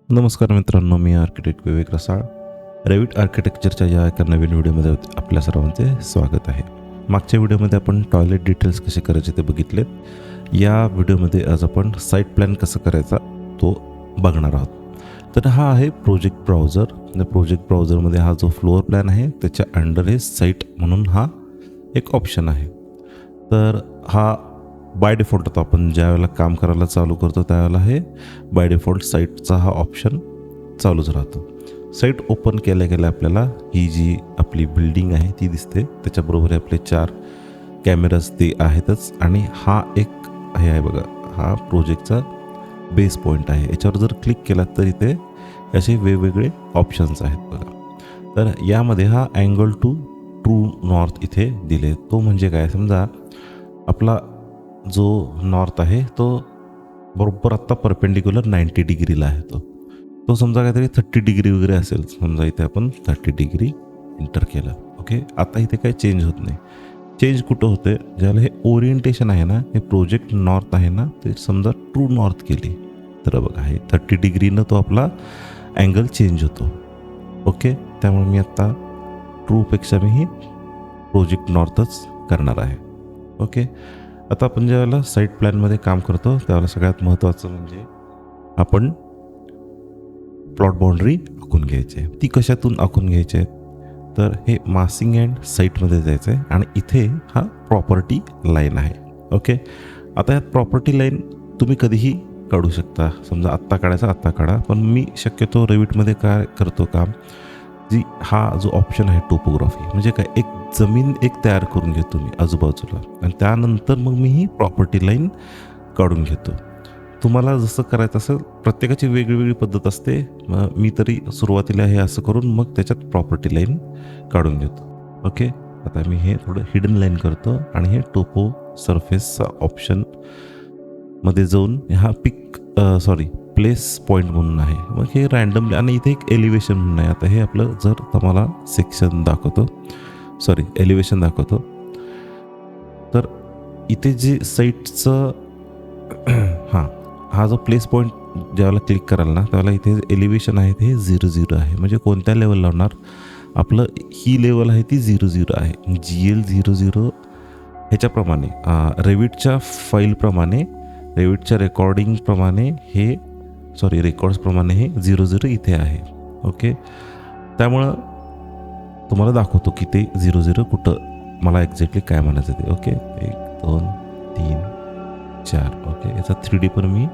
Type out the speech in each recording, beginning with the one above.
नमस्कार मित्रांनो, मी आर्किटेक्ट विवेक रसाळ. रेविट आर्किटेक्चरच्या या एका नवीन व्हिडिओमध्ये आपल्या सर्वांचे स्वागत आहे. मागच्या व्हिडिओमध्ये आपण टॉयलेट डिटेल्स कसे करायचे ते बघितलेत. या व्हिडिओमध्ये आज आपण साईट प्लॅन कसं करायचा तो बघणार आहोत. तर हा आहे प्रोजेक्ट ब्राउझर. त्या प्रोजेक्ट ब्राउझरमध्ये हा जो फ्लोअर प्लॅन आहे त्याच्या अंडर हे साईट म्हणून हा एक ऑप्शन आहे. तर हा बाय डिफॉल्ट आता आपण ज्या वेळेला काम करायला चालू करतो त्यावेळेला हे बाय डिफॉल्ट साईटचा हा ऑप्शन चालूच राहतो. साईट ओपन केल्या केल्या आपल्याला ही जी आपली बिल्डिंग आहे ती दिसते. त्याच्याबरोबर आपले 4 कॅमेराज ते आहेतच आणि हा एक हे आहे बघा, हा प्रोजेक्टचा बेस पॉईंट आहे. याच्यावर जर क्लिक केला तर इथे असे वेगवेगळे ऑप्शन्स आहेत बघा. तर यामध्ये हा अँगल टू ट्रू नॉर्थ इथे दिले. तो म्हणजे काय, समजा आपला जो नॉर्थ आहे तो बरोबर आत्ता परपेंडिक्युलर 90 डिग्रीला आहे. तो समजा काहीतरी 30 डिग्री वगैरे असेल. समजा इथे आपण 30 डिग्री एंटर केलं. ओके, आता इथे काही चेंज होत नाही. चेंज कुठं होते, ज्याला हे ओरिएंटेशन आहे ना, हे प्रोजेक्ट नॉर्थ आहे ना, ते समजा ट्रू नॉर्थ केली तर बघा हे 30 डिग्रीनं तो आपला अँगल चेंज होतो. ओके, त्यामुळे मी आत्ता ट्रूपेक्षा मी ही प्रोजेक्ट नॉर्थच करणार आहे. ओके, आता आपण ज्यावेळेला साईट प्लॅनमध्ये काम करतो त्यावेळेला सगळ्यात महत्त्वाचं म्हणजे आपण प्लॉट बाउंड्री आखून घ्यायची आहे. ती कशातून आखून घ्यायची आहे, तर हे मासिंग अँड साईटमध्ये जायचं आहे आणि इथे हा प्रॉपर्टी लाईन आहे. ओके, आता यात प्रॉपर्टी लाईन तुम्ही कधीही काढू शकता. समजा आत्ता काढायचा आत्ता काढा, पण मी शक्यतो रेविटमध्ये काय करतो काम, जी हा जो ऑप्शन आहे टोपोग्राफी म्हणजे काय, एक जमीन एक तयार करून घेतो मी आजूबाजूला आणि त्यानंतर मग मी ही प्रॉपर्टी लाईन काढून घेतो. तुम्हाला जसं करायचं असेल, प्रत्येकाची वेगळी पद्धत असते. मी तरी सुरुवातीला हे असं करून मग त्याच्यात प्रॉपर्टी लाईन काढून घेतो. ओके, आता मी हे थोडं हिडन लाईन करतो आणि हे टोपो सरफेसचा ऑप्शनमध्ये जाऊन हा प्लेस पॉईंट म्हणून आहे. मग हे रँडमली आणि इथे एक एलिव्हेशन म्हणून आहे. आता हे आपलं जर तुम्हाला एलिव्हेशन दाखवतो तर इथे जे साईटचं हा जो प्लेस पॉईंट ज्यावेळेला क्लिक कराल ना त्यावेळेला इथे एलिव्हेशन आहे ते 0 आहे. म्हणजे कोणत्या लेवलला होणार, आपलं ही लेवल आहे ती 0 आहे. GL 00 ह्याच्याप्रमाणे रेविटच्या फाईलप्रमाणे, रेविटच्या रेकॉर्ड्सप्रमाणे हे 00 इथे आहे. ओके, त्यामुळं तुम्हाला दाखवतो की ते 00 कुठं मला एक्झॅक्टली काय म्हणायचं ते. ओके, 1 2 3 4. ओके, याचा 3D पण मी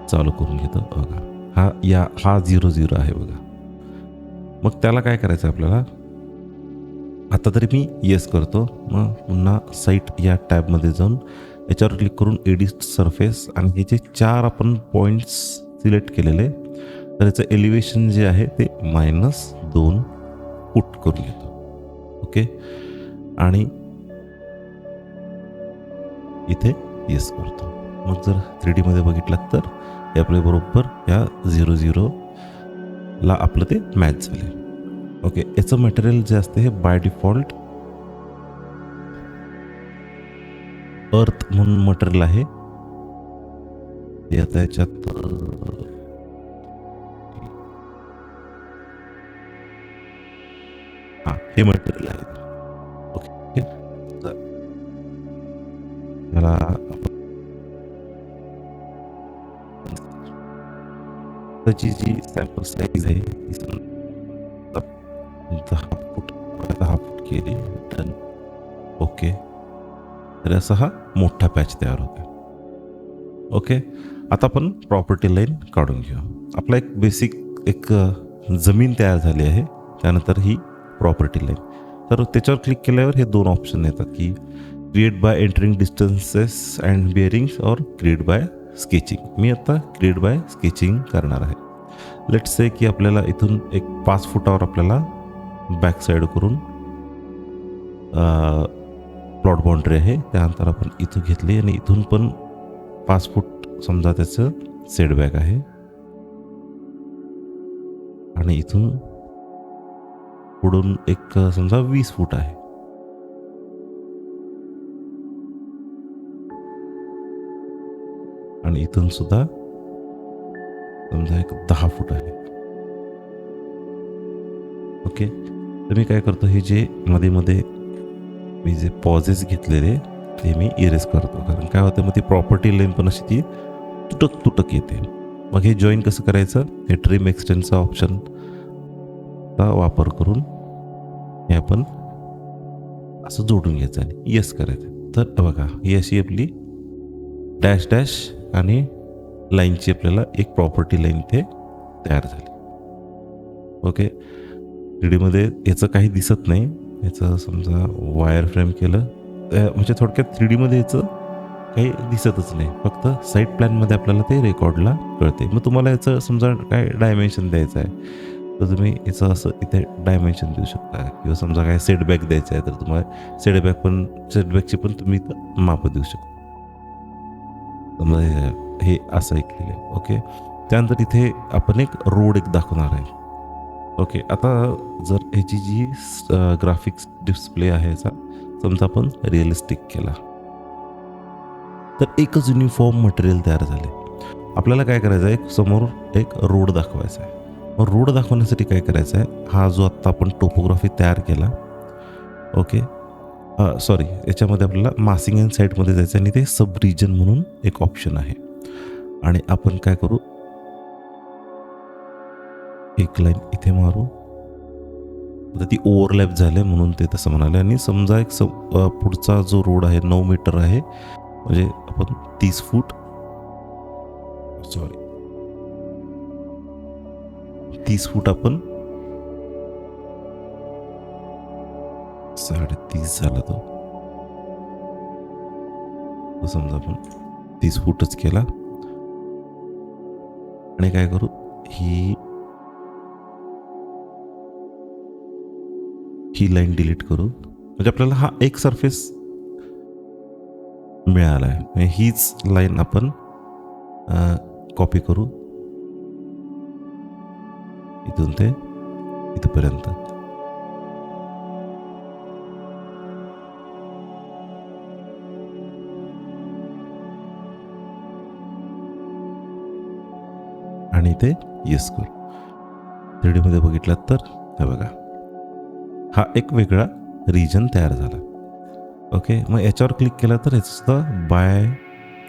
चालू करून घेतो बघा. हा 00 आहे बघा. मग त्याला काय करायचं आपल्याला, आता तरी मी येस करतो. मग पुन्हा साईट या टॅबमध्ये जाऊन याच्यावर क्लिक करून एडिट सरफेस आणि हे जे 4 आपण पॉईंट्स सिलेक्ट केलेले, तर याचं एलिव्हेशन जे आहे ते -2 पुट करून घेतो. ओके, आणि इथे येस करतो. मग जर 3D मध्ये बघितलात तर हे आपले बरोबर या 00ला आपलं ते मॅच झाले. ओके, याचं मटेरियल जे असते हे बाय डिफॉल्ट अर्थ म्हणून मटेरियल आहे. ते आता याच्यात हे मटेरियल आहे. ओके, मला त्याची जी सॅम्पल साईज आहे ती 10 फूट केली. डन. ओके, तर असा हा मोठा पॅच तयार होतो. ओके, आता आपण प्रॉपर्टी लाईन काढून घेऊ. आपला एक बेसिक जमीन तयार झाली आहे. त्यानंतर ही प्रॉपर्टी लाईन, तर त्याच्यावर क्लिक केल्यावर हे 2 ऑप्शन येतात की create by entering distances and bearings और क्रिएट बाय स्केचिंग. मी आता क्रिएट बाय स्केचिंग करणार आहे. लेट्स से की आपल्याला इथून एक 5 फुटावर आपल्याला बॅक साईड करून प्लॉट बाउंड्री आहे. त्यानंतर आपण इथं घेतली आणि इथून पण 5 फूट समजा त्याचं सेटबॅक आहे आणि इथून पुढून एक समजा 20 फूट आहे. आणि इथून सुद्धा समजा एक 10 फूट आहे. ओके, तर मी काय करतो, हे जे मध्ये मध्ये मी जे पॉजेस घेतलेले ते मी इरेज करतो. कारण काय होतं, मग ती प्रॉपर्टी लाईन पण अशी ती तुटक तुटक येते. मग हे जॉईन कसं करायचं, हे ट्रिम एक्सटेंडचा ऑप्शनचा वापर करून हे आपण असं जोडून घ्यायचं आणि येस करायचं. तर बघा, ही अशी आपली डॅश डॅश आणि लाईनची आपल्याला एक प्रॉपर्टी लाईन इथे तयार झाली. ओके, 3D मध्ये याचं काही दिसत नाही. याचं समजा वायर फ्रेम केलं म्हणजे थोडक्यात 3D मध्ये याचं काही दिसतच नाही, फक्त साईड प्लॅनमध्ये आपल्याला ते रेकॉर्डला कळते. मग तुम्हाला याचं समजा काय डायमेन्शन द्यायचं आहे, तर तुम्ही याचं असं इथे डायमेन्शन देऊ शकता. किंवा समजा काय सेटबॅक द्यायचं आहे, तर तुम्हाला सेटबॅकची पण तुम्ही इथं मापं देऊ शकता. समजा हे असं ऐकलेलं आहे. ओके, त्यानंतर इथे आपण एक रोड दाखवणार आहे. ओके, आता जर ह्याची जी ग्राफिक्स डिस्प्ले आहे याचा समजा आपण रिअलिस्टिक केला, तर एकच युनिफॉर्म मटेरियल तयार झाले. आपल्याला काय करायचं आहे, समोर एक रोड दाखवायचा आहे. मग रोड दाखवण्यासाठी काय करायचं आहे, हा जो आत्ता आपण टोपोग्राफी तयार केला, ओके सॉरी, याच्यामध्ये आपल्याला मासिंग अँड साईटमध्ये जायचं आणि ते सब रिजन म्हणून एक ऑप्शन आहे. आणि आपण काय करू, एक लाईन इथे मारू. आता ती ओव्हरलॅप झाले म्हणून ते तसं म्हणाले. आणि समजा एक पुढचा जो रोड आहे 9 मीटर आहे, म्हणजे आपण 30 फूट 30 फूट आपण 30.5 झाला तो समजा आपण 30 फूटच केला. आणि काय करू, ही लाईन डिलीट करू. म्हणजे आपल्याला हा एक सरफेस मिळाला आहे. हीच लाईन आपण कॉपी करू इथून ते इथपर्यंत. आणि ते येस करू. 3D मध्ये बघितलात तर हे बघा, हा एक वेगळा रिजन तयार झाला. ओके, मग याच्यावर क्लिक केलं तर याचं सुद्धा बाय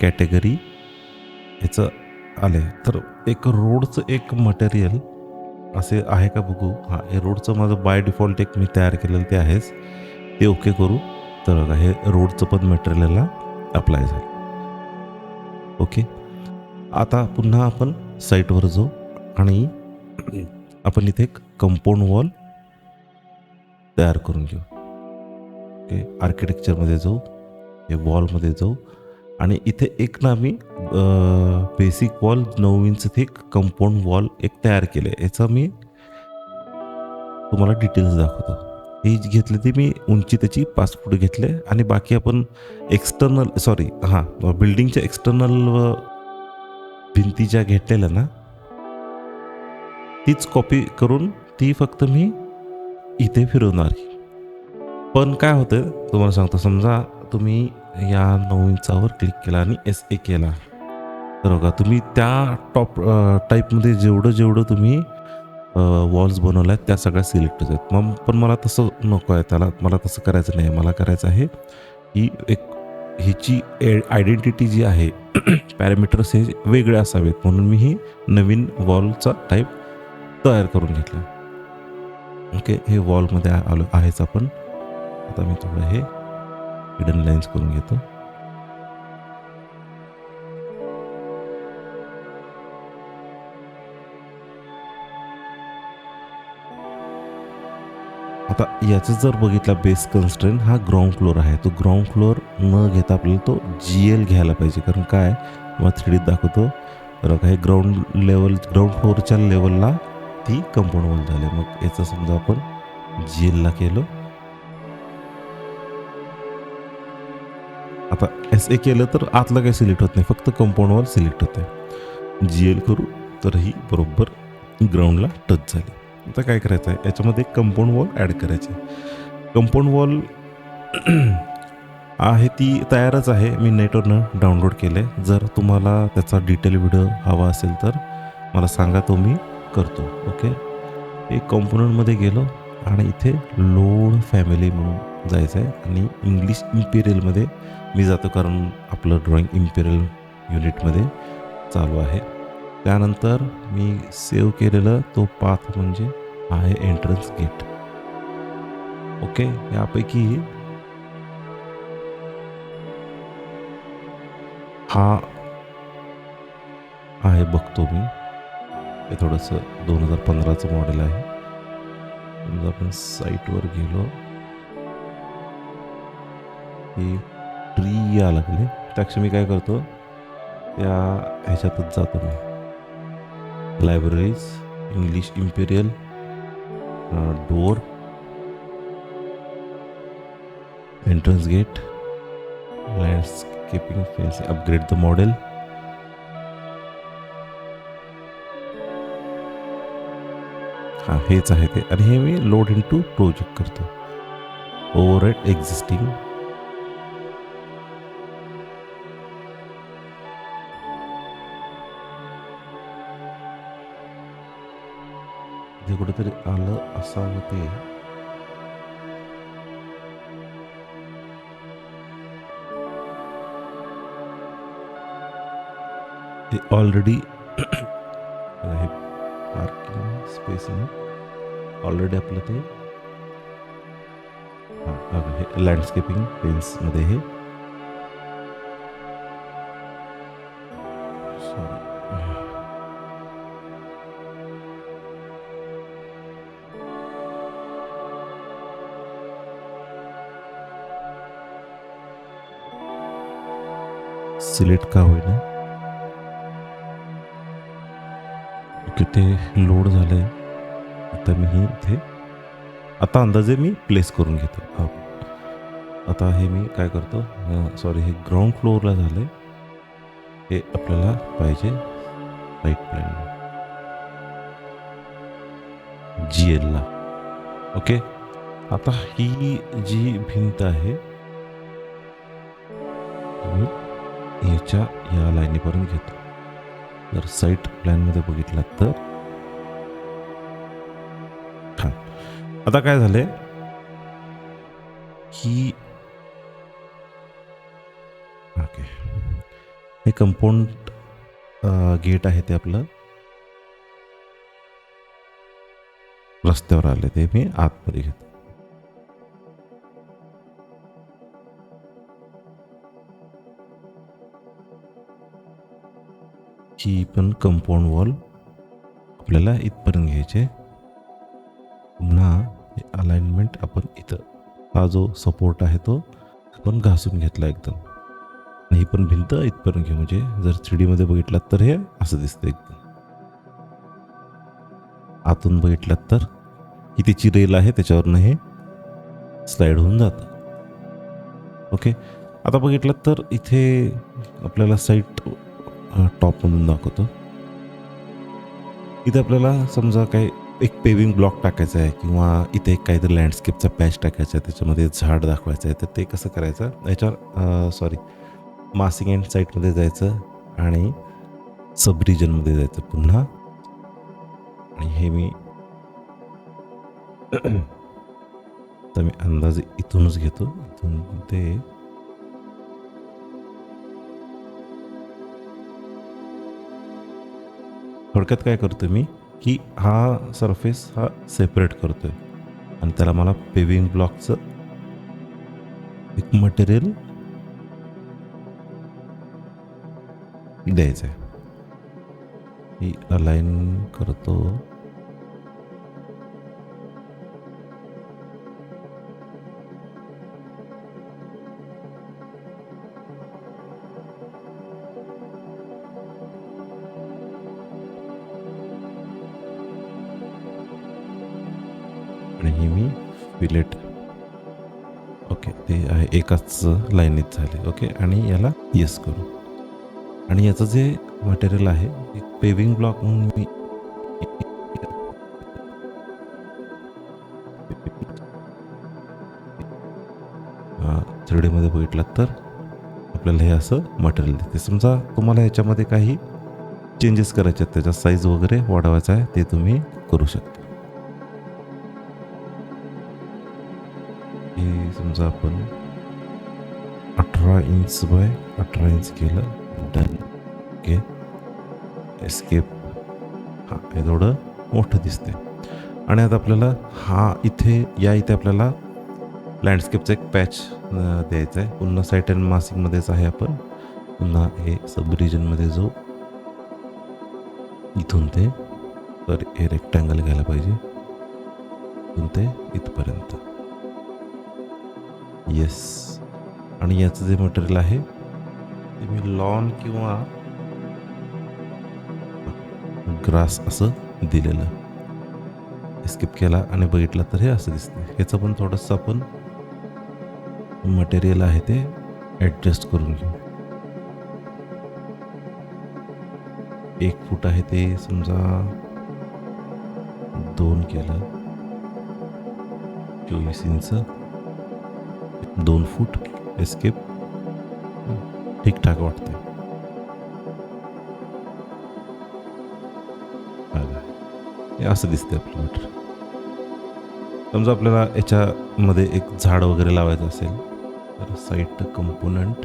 कॅटेगरी याचं आले. तर एक रोडचं एक मटेरियल असे आहे का बघू. हां, हे रोडचं माझं बाय डिफॉल्ट एक मी तयार केलेलं ते आहेच, ते ओके करू. तर बघा, हे रोडचं पण मटेरियलला अप्लाय झालं. ओके, आता पुन्हा आपण साईटवर जाऊ आणि आपण इथे एक कंपाऊंड वॉल तयार करून घेऊ. ओके, आर्किटेक्चरमध्ये जाऊ, हे वॉलमध्ये जाऊ आणि इथे एक ना मी basic wall 9 inch thick compound wall एक तयार केले. याचा मी तुम्हाला डिटेल्स दाखवतो. हे घेतले ते मी उंची त्याची 5 फूट घेतले आणि बाकी आपण बिल्डिंगच्या एक्सटर्नल भिंती ज्या घेतलेल्या ना, तीच कॉपी करून ती फक्त मी इथे फिरवणार. पण काय होतं तुम्हाला सांगतो, समजा तुम्ही या 9 इंचावर क्लिक केला आणि SA केला, तर बघा तुम्ही त्या टॉप टाईपमध्ये जेवढं तुम्ही वॉल्स बनवल्या त्या सगळ्या सिलेक्ट होत आहेत. पण मला तसं नको आहे, मला तसं करायचं नाही. मला करायचं आहे की ह्याची आयडेंटिटी जी आहे पॅरामीटर्स हे वेगळे असावेत, म्हणून मी ही नवीन वॉलचा टाईप तयार करून घेतला. ओके, हे वॉलमध्ये आलो आहेच आपण. आता मी थोडं हे हिडन लाईन्स करून घेतो. आता याचं जर बघितला बेस कन्स्ट्रेंट हा ग्राउंड फ्लोअर आहे. तो ग्राउंड फ्लोअर न घेता आपल्याला तो GL घ्यायला पाहिजे. कारण काय, मग 3D दाखवतो तर हे ग्राउंड फ्लोअरच्या लेवलला ती कंपाऊंड वॉल झाली. मग याचं समजा आपण GL ला केलं. आता SA केलं तर आतलं काही सिलेक्ट होत नाही, फक्त कंपाऊंड वॉल सिलेक्ट होते. GL करू तर ही बरोबर ग्राउंडला टच झाली. आता काय करायचं आहे, याच्यामध्ये कंपाऊंड वॉल ॲड करायची. कंपाऊंड वॉल आहे ती तयारच आहे, मी नेटवरनं डाउनलोड केलं आहे. जर तुम्हाला त्याचा डिटेल व्हिडिओ हवा असेल तर मला सांगा तो मी करतो. ओके. एक कॉम्पोनंटमध्ये गेलो आणि इथे लोड फॅमिली म्हणून जायचं आहे आणि इंग्लिश इम्पिरियलमध्ये मी जातो, कारण आपलं ड्रॉइंग इम्पिरियल युनिटमध्ये चालू आहे. त्यानंतर मी सेव्ह केलेलं तो पाथ म्हणजे आहे एंट्रन्स गेट. ओके. यापैकी हा आहे बघतो मी. हे थोडंसं 2015चं मॉडेल आहे. समजा आपण साईटवर गेलो, ही ट्री या लागले, त्यापेक्षा मी काय करतो, त्या ह्याच्यातच जातो मी. Libraries, English imperial, door, entrance gate, landscaping fencing, upgrade the model. हां, हेच आहे ते. आणि हे मी लोड इन टू प्रोजेक्ट करतो. Overwrite existing. जे कुठेतरी आलं असावं ते. ते ऑलरेडी हे पार्किंग स्पेस ऑलरेडी आपलं ते. हां, हे लँडस्केपिंग पेन्समध्ये हे. सॉरी, सिलेक्ट का होईना. ओके, ते लोड झालं आहे. आता मी हे इथे आता अंदाजे मी प्लेस करून घेतो. आता हे मी काय करतो, सॉरी, हे ग्राउंड फ्लोअरला झालं आहे. हे आपल्याला पाहिजे साईट प्लॅन GL ला. ओके. आता ही जी भिंत आहे मी याच्या या लाईनीपर्यंत घेतो. जर साईट प्लॅनमध्ये बघितलात तर हां, आता काय झालंय की ओके, हे कंपाऊंड गेट आहे ते आपलं रस्त्यावर आले, ते मी आतमध्ये घेतो. ही पण कंपाऊंड वॉल आपल्याला इथपर्यंत घ्यायचे. पुन्हा अलाइनमेंट आपण इथं, हा जो सपोर्ट आहे तो आपण घासून घेतला एकदम. ही पण भिंत इथपर्यंत घेऊ, म्हणजे जर 3D मध्ये बघितलात तर हे असं दिसतं एकदम. आतून बघितलात तर ही त्याची रेल आहे, त्याच्यावरनं हे स्लाइड होऊन जातं. ओके. आता बघितलात तर इथे आपल्याला साईट टॉपमधून दाखवतो. इथे आपल्याला समजा काही एक पेविंग ब्लॉक टाकायचा आहे किंवा इथे काहीतरी लँडस्केपचा पॅच टाकायचा आहे, त्याच्यामध्ये झाड दाखवायचं आहे, तर ते कसं करायचं, याच्यावर सॉरी मासिंग अँड साईटमध्ये जायचं आणि सब रिजनमध्ये जायचं पुन्हा. आणि हे मी तर मी अंदाजे इथूनच घेतो, इथून ते थोडक्यात काय करतो मी की हा सरफेस हा सेपरेट करतोय आणि त्याला मला पेविंग ब्लॉकचं एक मटेरियल द्यायचं आहे. ही अलाइन करतो. आणि ही मी फिलेट. ओके, ते आहे एकाच लाईनीत झाले. ओके, आणि याला येस करू. आणि याचं जे मटेरियल आहे एक पेविंग ब्लॉक म्हणून मी थ्रीडीमध्ये बघितलात तर आपल्याला हे असं मटेरियल देते. समजा तुम्हाला याच्यामध्ये काही चेंजेस करायचे आहेत, त्याचा साईज वगैरे वाढवायचा आहे, ते तुम्ही करू शकता. हे समजा आपण 18 इंच बाय 18 इंच केलं. डन. ओके. एस्केप. हां, हे थोडं मोठं दिसतंय. आणि आता आपल्याला इथे आपल्याला लँडस्केपचा एक पॅच द्यायचा आहे. पुन्हा साईट अँड मास्किंगमध्येच आहे आपण. पुन्हा हे सब रिजनमध्ये जाऊ. इथून ते तर हे रेक्टँगल घ्यायला पाहिजे, इथून ते इथपर्यंत. येस. आणि याचं जे मटेरियल आहे ते मी लॉन किंवा ग्रास असं दिलेलं. स्किप केला आणि बघितलं तर हे असं दिसतं. ह्याचं पण थोडंसं आपण मटेरियल आहे ते ॲडजस्ट करून घेऊ. 1 फूट आहे ते समजा 2 केलं. 24 इंच 2 फूट. एस्केप. ठीकठाक वाटतंय. हे असं दिसतंय आपलं मटेरियल. समजा आपल्याला याच्यामध्ये एक झाड वगैरे लावायचं असेल तर site component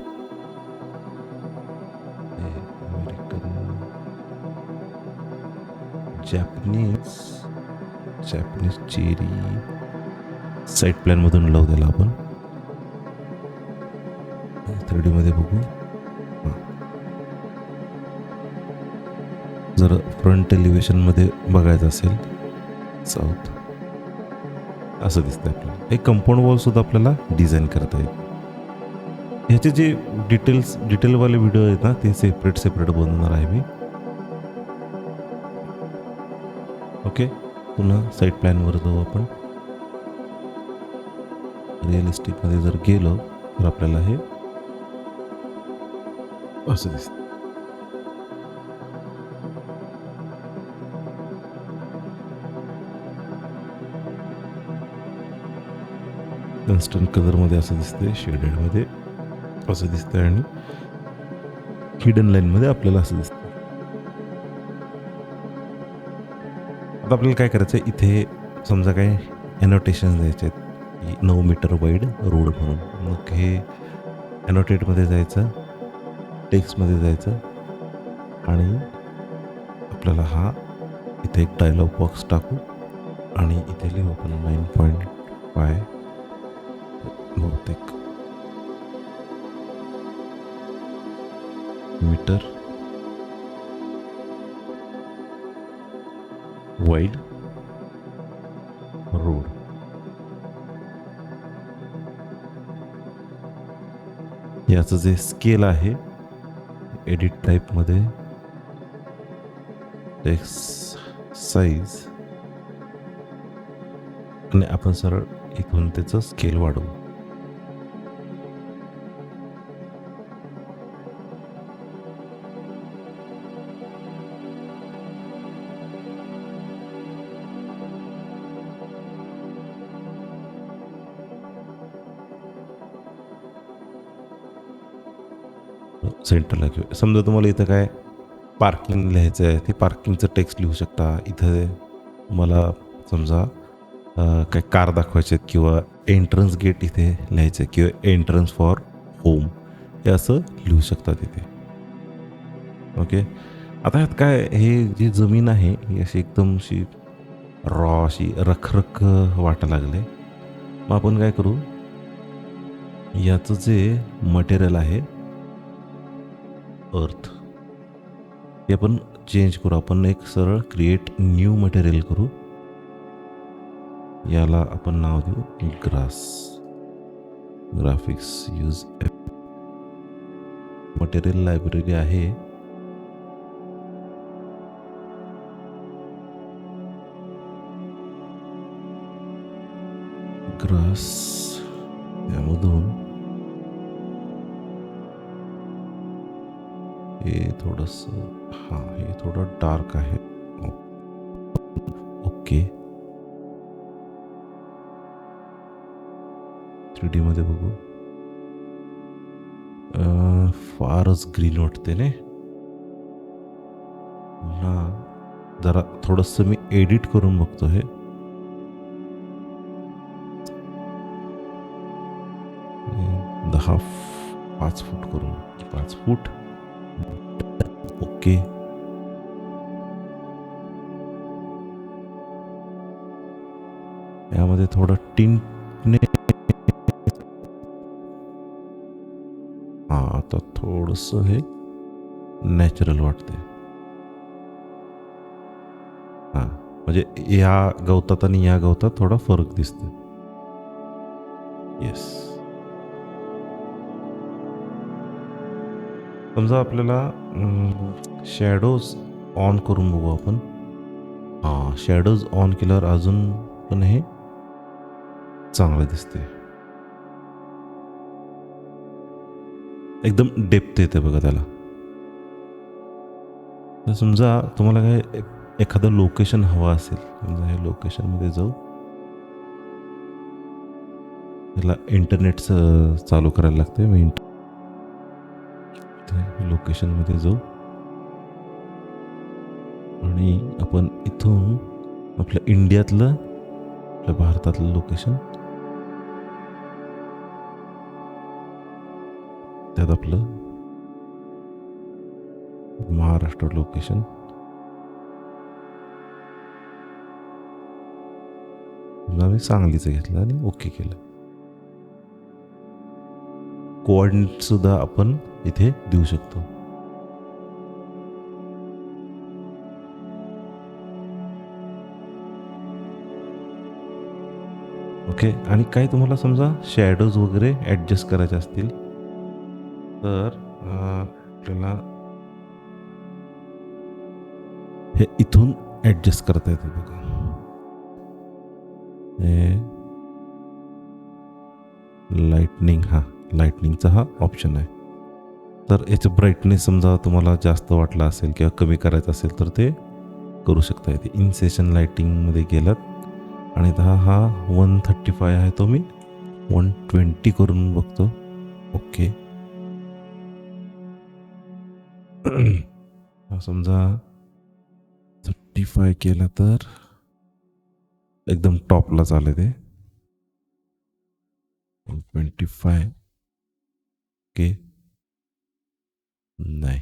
American Japanese cherry site प्लॅनमधून लावू त्याला आपण. 3D मध्ये बघू. जर फ्रंट एलिव्हेशनमध्ये बघायचं असेल साऊथ, असं दिसतंय आपल्याला. एक कंपाऊंड वॉल सुद्धा आपल्याला डिझाईन करता येईल. ह्याचे जे डिटेलवाले व्हिडिओ आहेत ना, ते सेपरेट बनवणार आहे मी. ओके. पुन्हा साईट प्लॅनवर जाऊ आपण. रिअलिस्टिकमध्ये जर गेलो तर आपल्याला हे असं दिसतं. इन्स्टंट कलरमध्ये असं दिसतंय, शेडेडमध्ये असं दिसतंय आणि हिडन लाईनमध्ये आपल्याला असं दिसतं. आता आपल्याला काय करायचं आहे, इथे समजा काय एनोटेशन द्यायचे आहेत की 9 मीटर वाईड रोड म्हणून. मग हे एनोटेटमध्ये जायचं, टेक्स्टमध्ये जायचं आणि आपल्याला इथे एक डायलॉग बॉक्स टाकू आणि इथे लिहू आपण 9.5 बहुतेक मीटर वाईड रोड. याचं जे स्केल आहे एडिट टाईपमध्ये टेक्स्ट साईज आणि आपण सरळ इथून त्याचं स्केल वाढवू. सेंटरला घेऊ. समजा तुम्हाला इथं काय पार्किंग लिहायचं आहे, ते पार्किंगचं टेक्स्ट लिहू शकता. इथं मला समजा काय कार दाखवायचे आहेत किंवा एंट्रन्स गेट इथे लिहायचं आहे किंवा एंट्रन्स फॉर होम, हे असं लिहू शकता तिथे. ओके. आता ह्यात काय, हे जी जमीन आहे ही अशी एकदम अशी रॉ अशी रखरख वाटायला लागले. मग आपण काय करू, याचं जे मटेरियल आहे अर्थ, हे आपण चेंज करू. आपण एक सरळ क्रिएट न्यू मटेरियल करू. याला आपण नाव देऊ ग्राफिक्स यूज मटेरियल लायब्ररी आहे. ग्रास यामधून हे थोडंसं हे थोडं डार्क आहे. ओके. 3D मध्ये बघू. फारच ग्रीन वाटते ने. पुन्हा जरा थोडंसं मी एडिट करून बघतो हे. 5 फूट करून 5 फूट. ओके. यामध्ये थोडं टिंटने आता थोडंसं हे नॅचरल वाटते. म्हणजे या गवतात आणि या गवतात थोडा फरक दिसतो. येस. समजा आपल्याला शॅडोज ऑन करून बघू आपण. शॅडोज ऑन केल्यावर अजून पण हे चांगलं दिसते. एकदम डेप्थ येते बघा त्याला. तर समजा तुम्हाला काय एखादं लोकेशन हवं असेल, समजा हे लोकेशनमध्ये जाऊ. त्याला इंटरनेटचं चालू करायला लागते. मी लोकेशनमध्ये जाऊ आणि आपण इथून आपल्या इंडियातलं, आपल्या भारतातलं लोकेशन, त्यात आपलं महाराष्ट्र लोकेशन, मी सांगलीचं घेतलं आणि ओके केलं. कोऑर्डिनेट सुद्धा आपण इथे देऊ शकतो. ओके. आणि काही तुम्हाला समजा शॅडोज वगैरे ॲडजस्ट करायचे असतील तर आपल्याला हे इथून ॲडजस्ट करता येतं बघा. हे लाईटनिंगचा हा ऑप्शन आहे. तर याचं ब्राईटनेस समजा तुम्हाला जास्त वाटला असेल किंवा कमी करायचं असेल तर ते करू शकता. येते इन सेशन लाईटिंगमध्ये गेलात आणि हा 135 आहे, तो मी 120 करून बघतो. ओके. समजा 35 केला तर एकदम टॉपला चालेल ते 125. ओके. नाही,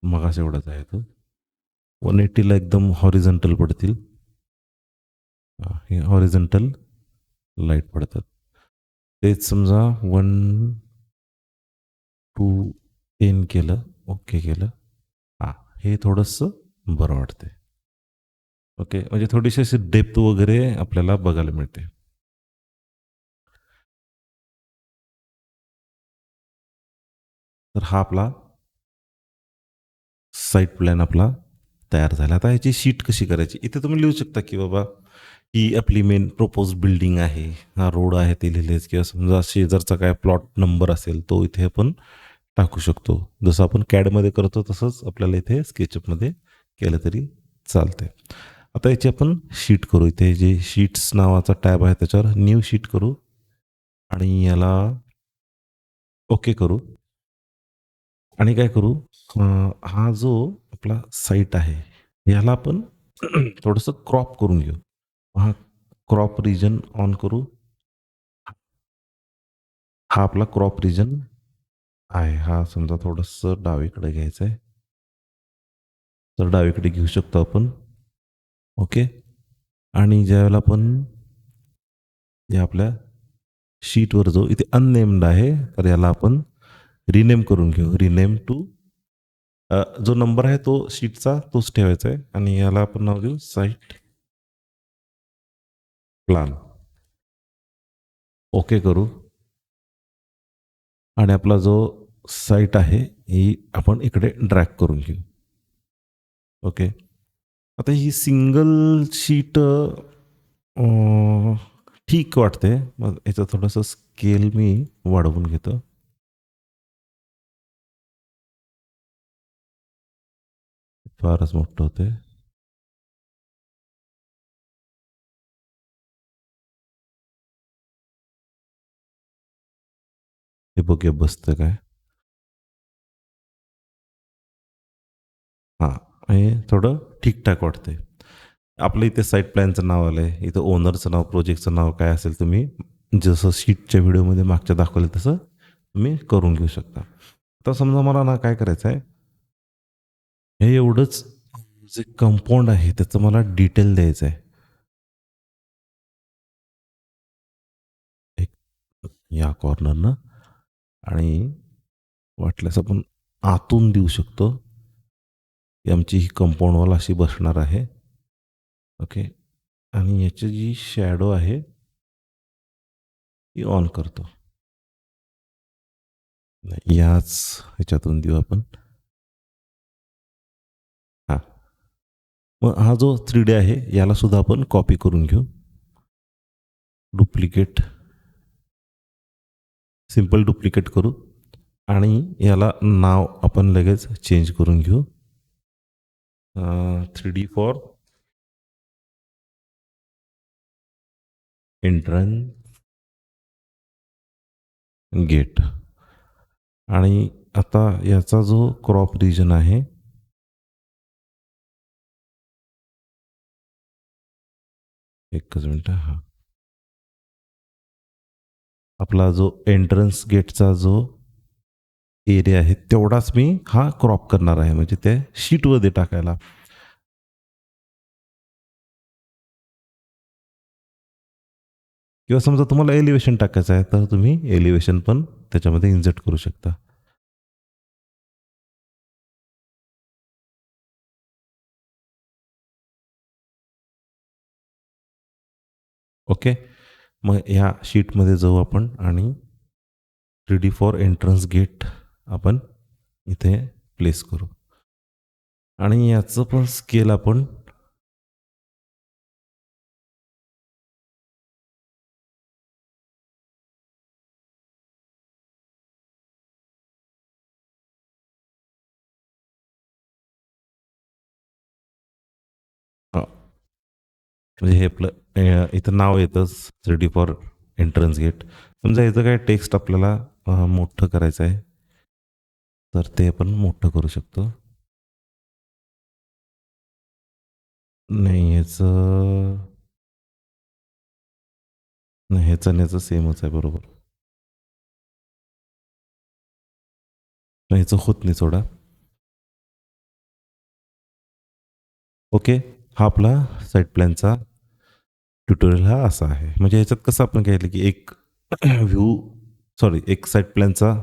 मग असं एवढाच आहे तो. 180ला एकदम हॉरिझॉन्टल पडतील. हे हॉरिझॉन्टल लाईट पडतात. तेच समजा 1 to 10 केलं, ओके केलं. हे थोडंसं बरं वाटते. ओके. म्हणजे थोडीशी अशी डेप्थ वगैरे आपल्याला बघायला मिळते. तर हा आपला साईट प्लॅन आपला तयार झाला. आता याची शीट कशी करायची, इथे तुम्ही लिहू शकता की बाबा ही आपली मेन प्रपोज बिल्डिंग आहे, हा रोड आहे ते लिहिलेच, किंवा समजा शेजारचा काय प्लॉट नंबर असेल तो इथे आपण टाकू शकतो. जसं आपण कॅडमध्ये करतो तसंच आपल्याला इथे स्केचअपमध्ये केलं तरी चालते. आता याची आपण शीट करू. इथे जे शीट्स नावाचा टॅब आहे त्याच्यावर न्यू शीट करू आणि याला ओके करू. आणि काय करू, हा जो आपला साईट आहे याला आपण थोडंसं क्रॉप करून घेऊ. हा क्रॉप रिजन ऑन करू. हा आपला क्रॉप रिजन आहे. हा समजा थोडंसं डावीकडे घ्यायचं आहे, तर डावीकडे घेऊ शकतो आपण. ओके. आणि ज्यावेळेला आपण या आपल्या शीटवर जाऊ, इथे अननेम्ड आहे तर याला आपण रिनेम करून घेऊ. रिनेम टू जो नंबर आहे तो शीटचा तोच ठेवायचा आहे आणि याला आपण नाव देऊ साईट प्लान. ओके करू. आणि आपला जो साईट आहे ही आपण इकडे ड्रॅग करून घेऊ. ओके. आता ही सिंगल शीट ठीक वाटते. मग याचं थोडंसं स्केल मी वाढवून घेतो. फारच मोठं होते. हे बघूया बसतं काय. हे थोडं ठीकठाक वाटतंय. आपलं इथे साईट प्लॅनचं नाव आलं आहे. इथं ओनरचं नाव, प्रोजेक्टचं नाव काय असेल तुम्ही जसं शीटच्या व्हिडिओमध्ये मागच्या दाखवलं तसं तुम्ही करून घेऊ शकता. तर समजा मला ना काय करायचं आहे, हे एवढंच जे कंपाऊंड आहे त्याचं मला डिटेल द्यायचं आहे. एक या कॉर्नरनं आणि वाटल्यास आपण आतून देऊ शकतो, की आमची ही कंपाऊंड वॉल अशी बसणार आहे. ओके. आणि याची जी शॅडो आहे, ती ऑन करतो. नाही, याच ह्याच्यातून देऊ आपण. हां. मग हा जो 3D आहे, याला सुद्धा आपण कॉपी करून घेऊ. डुप्लिकेट, सिंपल डुप्लिकेट करू आणि याला नाव आपण लगेच चेंज करून घेऊ. 3D for entrance gate. आणि आता याचा जो क्रॉप रिजन आहे, एकच मिनटं. हां. आपला जो एंट्रन्स गेटचा जो एरिया आहे, तेवढाच मी हा क्रॉप करणार आहे, म्हणजे त्या शीटमध्ये टाकायला. किंवा समजा तुम्हाला एलिव्हेशन टाकायचं आहे, तर तुम्ही एलिव्हेशन पण त्याच्यामध्ये इन्सर्ट करू शकता. ओके. मग ह्या शीटमध्ये जाऊ आपण आणि 3D फॉर एंट्रन्स गेट आपण इथे प्लेस करू. आणि याचं पण स्केल आपण म्हणजे हे आपलं इथं नाव येतंच 3D फॉर एंट्रन्स गेट. समजा याचं काय टेक्स्ट आपल्याला मोठं करायचं आहे, तर ते आपण मोठं करू शकतो. नाही ह्याचं, नाही ह्याचं आणि ह्याचं सेमच आहे बरोबर. ह्याचं होत नाही सोडा. ओके. हा आपला साईट प्लॅनचा ट्युटोरियल हा असा आहे. म्हणजे ह्याच्यात कसं आपण केलं की एक व्ह्यू, सॉरी, एक साईट प्लॅनचा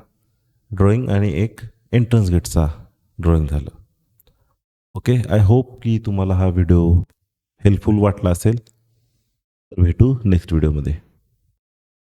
ड्रॉइंग आणि एक एंट्रन्स गेटचा ड्रॉइंग झालं. ओके. आय होप की तुम्हाला हा व्हिडिओ हेल्पफुल वाटला असेल. भेटू नेक्स्ट व्हिडिओमध्ये.